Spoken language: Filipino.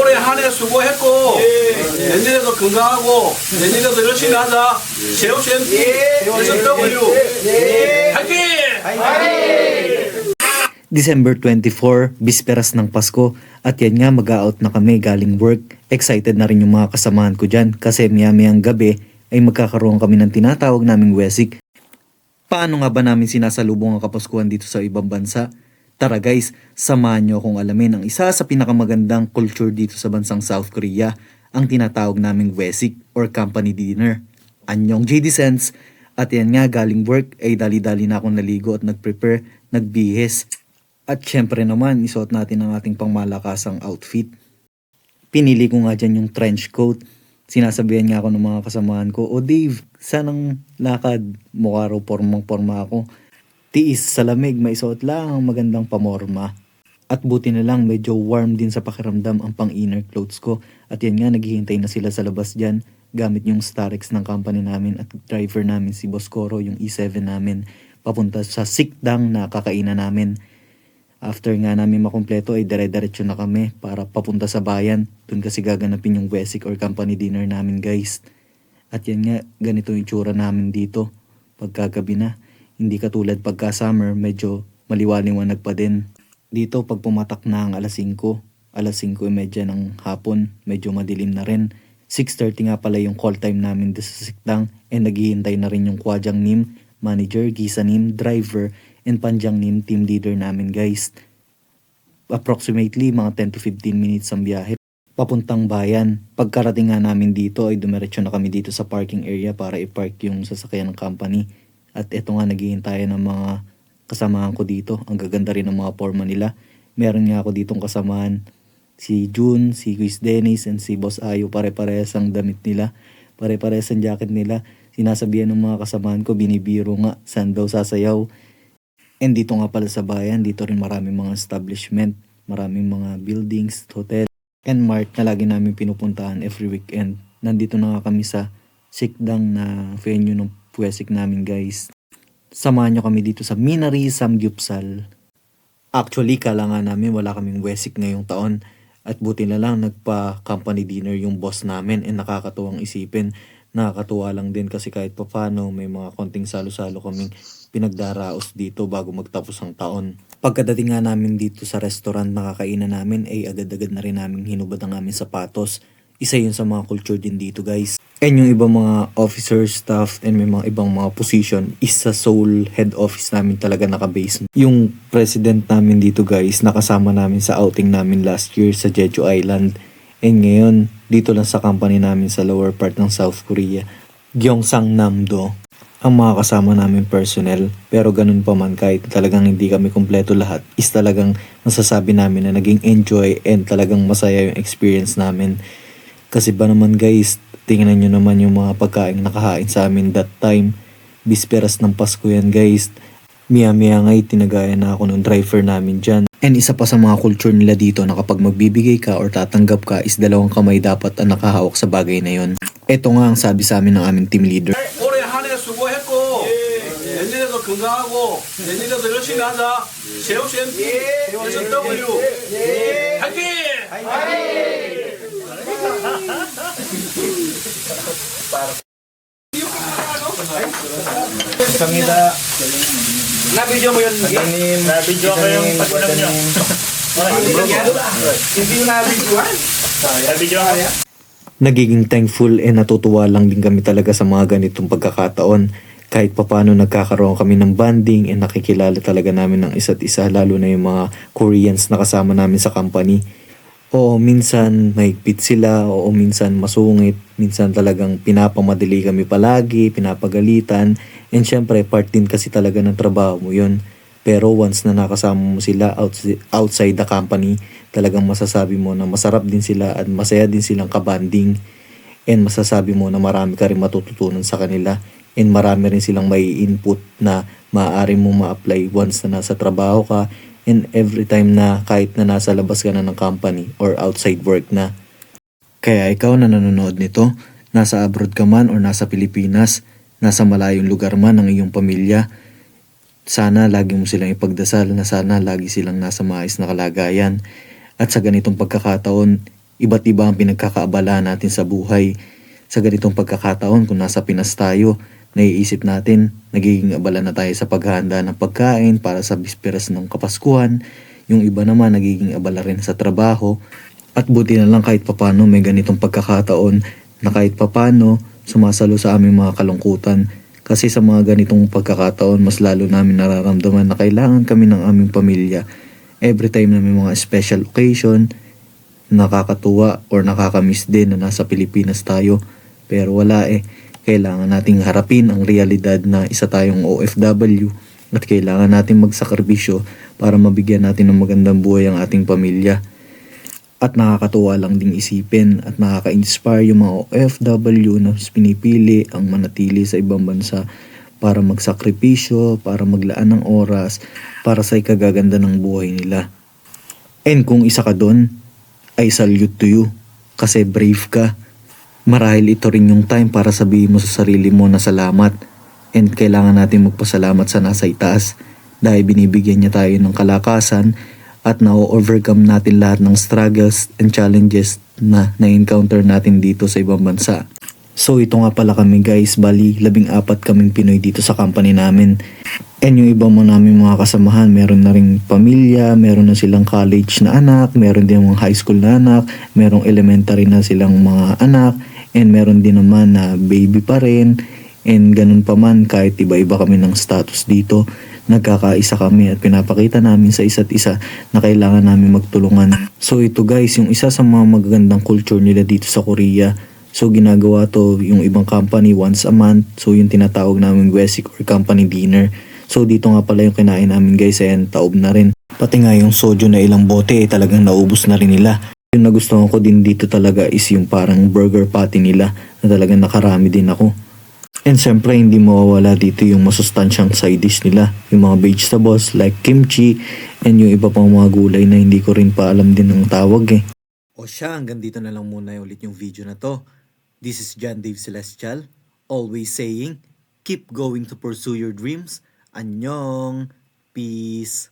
올해 한 해 수고했고 내년에도 건강하고 내년에도 열심히 하자. 제오센티 SW 화이팅! December 24, bisperas ng Pasko, at yan nga mag-out na kami galing work. Excited na rin yung mga kasamahan ko dyan kasi maya-mayang gabi ay magkakaroon kami ng tinatawag naming wesik. Paano nga ba namin sinasalubong ang Kapaskuhan dito sa ibang bansa? Tara guys, samahan nyo akong alamin ang isa sa pinakamagandang culture dito sa bansang South Korea, ang tinatawag naming wesik or company dinner. Anyong JD Sense, at yan nga galing work ay dali-dali na akong naligo at nag-prepare, nagbihis. At syempre naman, isuot natin ang ating pangmalakasang outfit. Pinili ko nga dyan yung trench coat. Sinasabihan nga ako ng mga kasamahan ko, "O Dave, sanang lakad, mukha raw pormang-porma ako. Tiis sa lamig, maisuot lang ang magandang pamorma." At buti na lang, medyo warm din sa pakiramdam ang pang-inner clothes ko. At yan nga, naghihintay na sila sa labas dyan, gamit yung Starex ng company namin at driver namin si Boss Coro, yung E7 namin, papunta sa sikdang na kakainan namin. After nga namin makumpleto ay dire-diretso na kami para papunta sa bayan. Doon kasi gaganapin yung wesik or company dinner namin guys. At yan nga, ganito yung tsura namin dito pagkagabi na. Hindi katulad pagka summer, medyo maliwaliwanag pa din. Dito pag pumatak na ang alas 5 5:30 ng hapon, medyo madilim na rin. 6:30 nga pala yung call time namin dito sa sikdang, and naghihintay na rin yung Kwajang Nim, manager, Gisa Nim, driver, and Panjang Nim, team leader namin guys. Approximately mga 10 to 15 minutes ang biyahe papuntang bayan. Pagkarating nga namin dito ay dumiretso na kami dito sa parking area para i-park yung sasakyan ng company. At eto nga, naghihintayan ng mga kasamahan ko dito. Ang gaganda rin ng mga forma nila. Meron nga ako ditong kasamahan, si June, si Chris Dennis, and si Boss Ayo. Pare-parehas ang damit nila, pare-parehas ang jacket nila. Sinasabihan ng mga kasamahan ko, binibiro nga, saan daw sasayaw. And dito nga pala sa bayan, dito rin maraming mga establishment, maraming mga buildings, hotel, and mart na lagi namin pinupuntahan every weekend. Nandito na nga kami sa sikdang na venue ng wesik namin guys. Samahan nyo kami dito sa Minari Samgyupsal. Actually, kala nga namin wala kaming wesik ngayong taon. At buti na lang nagpa-company dinner yung boss namin, and nakakatuwang isipin. Nakakatuwa lang din kasi kahit papano may mga konting salo-salo kaming pinagdaraos dito bago magtapos ang taon. Pagkadating nga namin dito sa restaurant na kakainan namin ay agad-agad na rin namin hinubad ang aming sapatos. Isa yun sa mga culture din dito guys. And yung ibang mga officers, staff, and may mga ibang mga position is sa Seoul head office namin talaga naka-base. Yung president namin dito guys, nakasama namin sa outing namin last year sa Jeju Island. And ngayon, dito lang sa company namin sa lower part ng South Korea, Gyeongsang Namdo, ang mga kasama namin personnel. Pero ganun pa man, kahit talagang hindi kami kumpleto lahat, is talagang masasabi namin na naging enjoy and talagang masaya yung experience namin. Kasi ba naman guys, tingnan nyo naman yung mga pagkain nakahain sa amin that time. Bisperas ng Pasko yan guys. Maya-maya nga'y tinagaya na ako ng driver namin dyan. And isa pa sa mga culture nila dito na kapag magbibigay ka or tatanggap ka is dalawang kamay dapat ang nakahawak sa bagay na yon. Ito nga ang sabi sa amin ng aming team leader. 올해 한 해 수고했고 내년에도 건강하고 내년에도 열심히 하자. 제오센티 SW 화이팅! Kamila. Na-video mo yun? Na-video ko yung pag-ulam nyo. Hindi yung na-videoan? Na-video ko yan. Nagiging thankful and natutuwa lang din kami talaga sa mga ganitong pagkakataon. Kahit papano nagkakaroon kami ng bonding and nakikilala talaga namin ng isa't isa, lalo na yung mga Koreans na kasama namin sa company. Oo, minsan mahigpit sila, oo minsan masungit, minsan talagang pinapamadali kami palagi, pinapagalitan, and syempre part din kasi talaga ng trabaho mo yun. Pero once na nakasama mo sila outside the company, talagang masasabi mo na masarap din sila at masaya din silang kabanding, and masasabi mo na marami ka rin matututunan sa kanila, and marami rin silang may input na maaari mo ma-apply once na nasa trabaho ka, and every time na kahit na nasa labas ka na ng company or outside work na. Kaya ikaw na nanonood nito, nasa abroad ka man or nasa Pilipinas, nasa malayong lugar man ng iyong pamilya, Sana lagi mo silang ipagdasal na sana lagi silang nasa maayos na kalagayan. At sa ganitong pagkakataon, iba't iba ang pinagkakaabala natin sa buhay. Sa ganitong pagkakataon, kung nasa Pinas tayo, naiisip natin, nagiging abala na tayo sa paghahanda ng pagkain para sa bisperas ng Kapaskuhan. Yung iba naman nagiging abala rin sa trabaho. At buti na lang kahit papano may ganitong pagkakataon na kahit papano sumasalo sa aming mga kalungkutan. Kasi sa mga ganitong pagkakataon, mas lalo namin nararamdaman na kailangan kami ng aming pamilya. Every time na may mga special occasion, nakakatuwa or nakakamiss din na nasa Pilipinas tayo. Pero wala eh. Kailangan nating harapin ang realidad na isa tayong OFW at kailangan natin magsakripisyo para mabigyan natin ng magandang buhay ang ating pamilya. At nakakatuwa lang ding isipin at nakaka-inspire yung mga OFW na pinipili ang manatili sa ibang bansa para magsakripisyo, para maglaan ng oras, para sa ikagaganda ng buhay nila. And kung isa ka doon, I salute to you kasi brave ka. Marahil ito rin yung time para sabihin mo sa sarili mo na salamat. And kailangan natin magpasalamat sa nasa itaas dahil binibigyan niya tayo ng kalakasan at na-overcome natin lahat ng struggles and challenges na na-encounter natin dito sa ibang bansa. So ito nga pala kami guys, bali 14 kaming Pinoy dito sa company namin. And yung iba mo namin mga kasamahan, meron na ring pamilya, meron na silang college na anak, meron din mga high school na anak, merong elementary na silang mga anak, and meron din naman na baby pa rin. And ganun pa man, kahit iba-iba kami ng status dito, nagkakaisa kami at pinapakita namin sa isa't isa na kailangan namin magtulungan. So ito guys, yung isa sa mga magagandang culture nila dito sa Korea. So ginagawa to yung ibang company once a month. So yung tinatawag namin Wesik or company dinner. So dito nga pala yung kinain namin guys, ayan, taob na rin. Pati nga yung soju na ilang bote talagang naubos na rin nila. Yung nagustuhan ko din dito talaga is yung parang burger patty nila na talagang nakarami din ako. And syempre hindi mawawala dito yung masustansyang side dish nila. Yung mga vegetables like kimchi and yung iba pang mga gulay na hindi ko rin pa alam din ang tawag eh. O siya, hanggang dito na lang muna ulit yung video na to. This is John Dave Celestial, always saying, keep going to pursue your dreams. Annyeong! Peace!